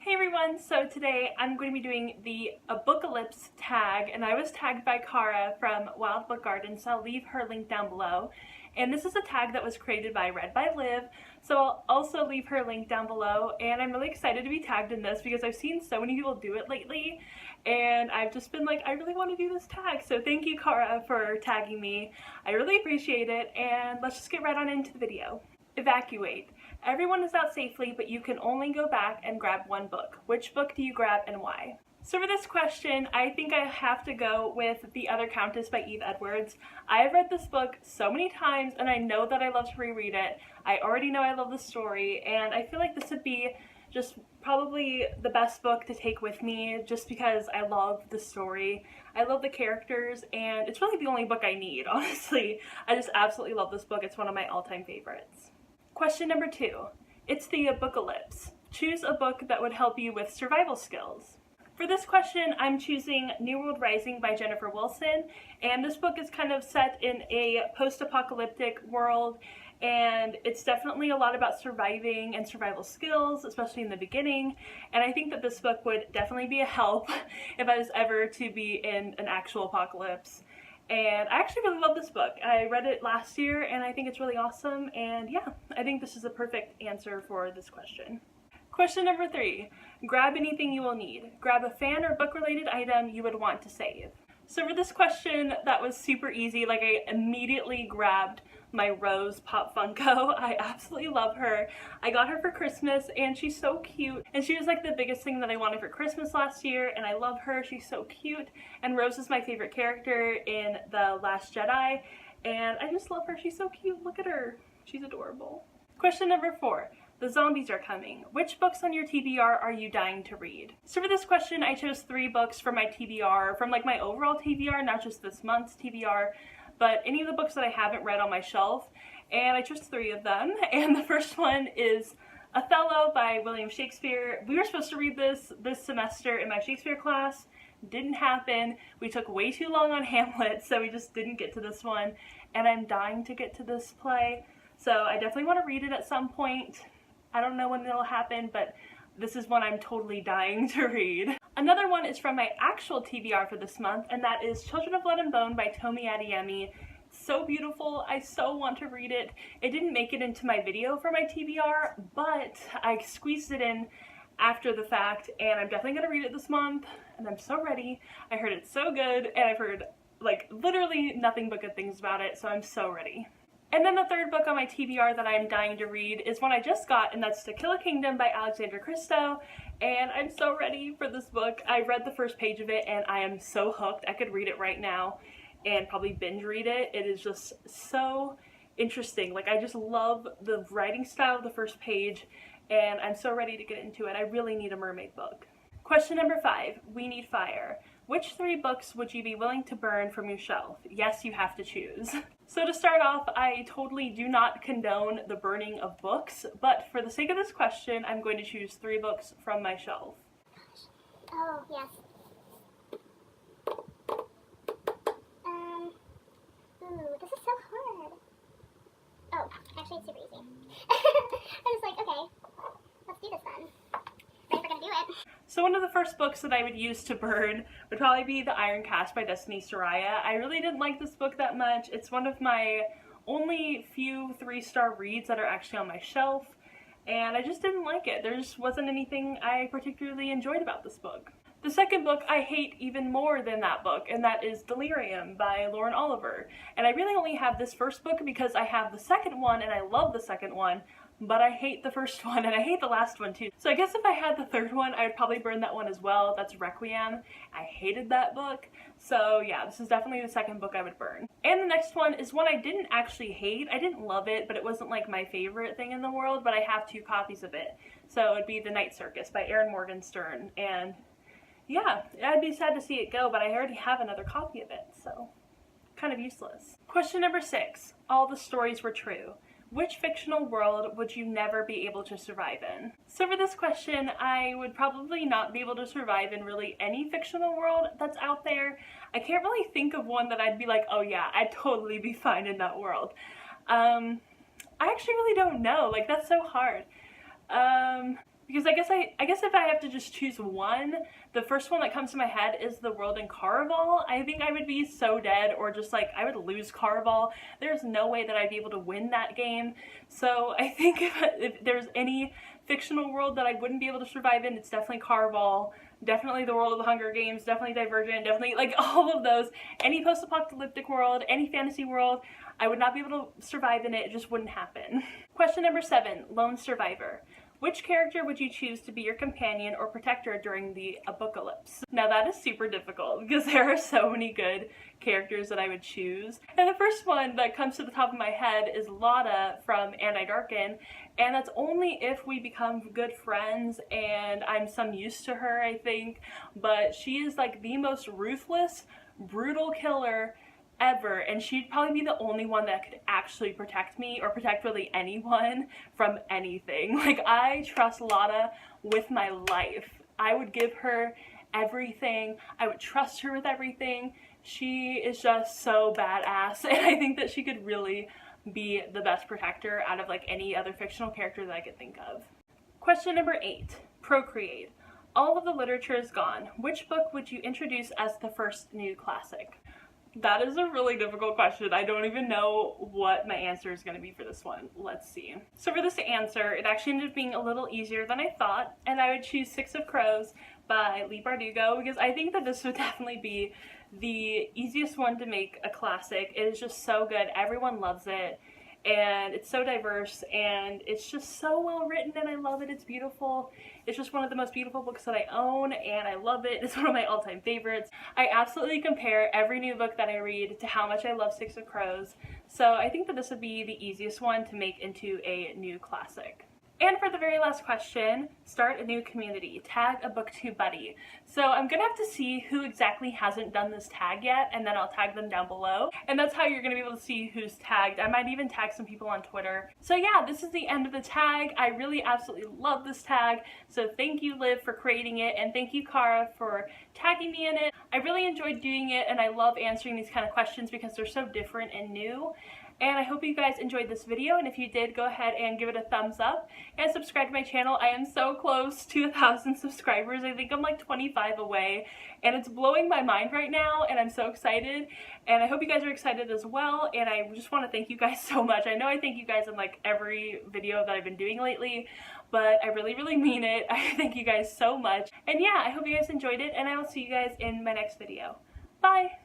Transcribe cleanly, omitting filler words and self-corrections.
Hey everyone, so today I'm going to be doing the Abookalypse tag, and I was tagged by Cara from Wild Book Garden, so I'll leave her link down below. And this is a tag that was created by Read by Liv, so I'll also leave her link down below. And I'm really excited to be tagged in this because I've seen so many people do it lately, and I've just been like, I really want to do this tag. So thank you, Cara, for tagging me. I really appreciate it, and let's just get right on into the video. Evacuate. Everyone is out safely, but you can only go back and grab one book. Which book do you grab and why? So for this question, I think I have to go with The Other Countess by Eve Edwards. I have read this book so many times, and I know that I love to reread it. I already know I love the story, and I feel like this would be just probably the best book to take with me just because I love the story. I love the characters, and it's really the only book I need, honestly. I just absolutely love this book. It's one of my all-time favorites. Question number 2. It's the Abookalypse. Choose a book that would help you with survival skills. For this question, I'm choosing New World Rising by Jennifer Wilson, and this book is kind of set in a post-apocalyptic world, and it's definitely a lot about surviving and survival skills, especially in the beginning, and I think that this book would definitely be a help if I was ever to be in an actual apocalypse. And I actually really love this book. I read it last year and I think it's really awesome, and yeah, I think this is a perfect answer for this question. Question number 3. Grab anything you will need. Grab a fan or book related item you would want to save. So for this question, that was super easy. Like, I immediately grabbed my Rose Pop Funko. I absolutely love her. I got her for Christmas and she's so cute. And she was like the biggest thing that I wanted for Christmas last year, and I love her. She's so cute. And Rose is my favorite character in The Last Jedi, and I just love her. She's so cute. Look at her. She's adorable. Question number 4. The zombies are coming. Which books on your TBR are you dying to read? So for this question, I chose 3 books from my TBR, from like my overall TBR, not just this month's TBR, but any of the books that I haven't read on my shelf, and I chose 3 of them. And the first one is Othello by William Shakespeare. We were supposed to read this semester in my Shakespeare class. Didn't happen. We took way too long on Hamlet, so we just didn't get to this one, and I'm dying to get to this play, so I definitely want to read it at some point. I don't know when it'll happen, but this is one I'm totally dying to read. Another one is from my actual TBR for this month, and that is Children of Blood and Bone by Tomi Adeyemi. So beautiful. I so want to read it. It didn't make it into my video for my TBR, but I squeezed it in after the fact, and I'm definitely going to read it this month, and I'm so ready. I heard it's so good, and I've heard like literally nothing but good things about it, so I'm so ready. And then the third book on my TBR that I'm dying to read is one I just got, and that's To Kill a Kingdom by Alexandra Christo, and I'm so ready for this book. I read the first page of it and I am so hooked. I could read it right now and probably binge read it. It is just so interesting. Like, I just love the writing style of the first page, and I'm so ready to get into it. I really need a mermaid book. Question number 5. We Need Fire. Which 3 books would you be willing to burn from your shelf? Yes, you have to choose. So to start off, I totally do not condone the burning of books, but for the sake of this question, I'm going to choose 3 books from my shelf. Oh, yes. Ooh, this is so hard. Oh, actually it's super easy. I was like, okay, let's do this then. Right, we're gonna do it. So one of the first books that I would use to burn would probably be The Iron Cast by Destiny Soraya. I really didn't like this book that much. It's one of my only few 3-star reads that are actually on my shelf, and I just didn't like it. There just wasn't anything I particularly enjoyed about this book. The second book I hate even more than that book, and that is Delirium by Lauren Oliver. And I really only have this first book because I have the second one, and I love the second one, but I hate the first one, and I hate the last one too. So I guess if I had the third one, I would probably burn that one as well. That's Requiem. I hated that book. So yeah, this is definitely the second book I would burn. And the next one is one I didn't actually hate. I didn't love it, but it wasn't like my favorite thing in the world, but I have 2 copies of it. So it would be The Night Circus by Erin Morgenstern, and yeah, I'd be sad to see it go, but I already have another copy of it, so kind of useless. Question number 6. All the stories were true. Which fictional world would you never be able to survive in? So for this question, I would probably not be able to survive in really any fictional world that's out there. I can't really think of one that I'd be like, oh yeah, I'd totally be fine in that world. I actually really don't know. Like, that's so hard. because I guess if I have to just choose one, the first one that comes to my head is the world in Caraval. I think I would be so dead, or just like I would lose Caraval. There's no way that I'd be able to win that game. So I think if there's any fictional world that I wouldn't be able to survive in, it's definitely Caraval. Definitely the world of the Hunger Games, definitely Divergent, definitely like all of those. Any post-apocalyptic world, any fantasy world, I would not be able to survive in it. It just wouldn't happen. Question number 7, lone survivor. Which character would you choose to be your companion or protector during the Abookalypse? Now that is super difficult because there are so many good characters that I would choose. And the first one that comes to the top of my head is Lotta from And I Darken, and that's only if we become good friends and I'm some use to her, I think. But she is like the most ruthless, brutal killer ever, and she'd probably be the only one that could actually protect me, or protect really anyone from anything. Like, I trust Lotta with my life. I would give her everything. I would trust her with everything. She is just so badass, and I think that she could really be the best protector out of like any other fictional character that I could think of. Question number 8, Procreate. All of the literature is gone. Which book would you introduce as the first new classic? That is a really difficult question. I don't even know what my answer is going to be for this one. Let's see. So for this answer, it actually ended up being a little easier than I thought, and I would choose Six of Crows by Leigh Bardugo, because I think that this would definitely be the easiest one to make a classic. It is just so good. Everyone loves it, and it's so diverse, and it's just so well written, and I love it. It's beautiful. It's just one of the most beautiful books that I own, and I love it. It's one of my all-time favorites. I absolutely compare every new book that I read to how much I love Six of Crows, so I think that this would be the easiest one to make into a new classic. And for the very last question, start a new community, tag a BOOKTUBE buddy. So I'm gonna have to see who exactly hasn't done this tag yet, and then I'll tag them down below. And that's how you're gonna be able to see who's tagged. I might even tag some people on Twitter. So yeah, this is the end of the tag. I really absolutely love this tag. So thank you, Liv, for creating it, and thank you, Cara, for tagging me in it. I really enjoyed doing it, and I love answering these kind of questions because they're so different and new. And I hope you guys enjoyed this video, and if you did, go ahead and give it a thumbs up and subscribe to my channel. I am so close to 1,000 subscribers. I think I'm like 25 away, and it's blowing my mind right now, and I'm so excited, and I hope you guys are excited as well. And I just want to thank you guys so much. I know I thank you guys in like every video that I've been doing lately, but I really mean it. I thank you guys so much. And yeah, I hope you guys enjoyed it, and I will see you guys in my next video. Bye!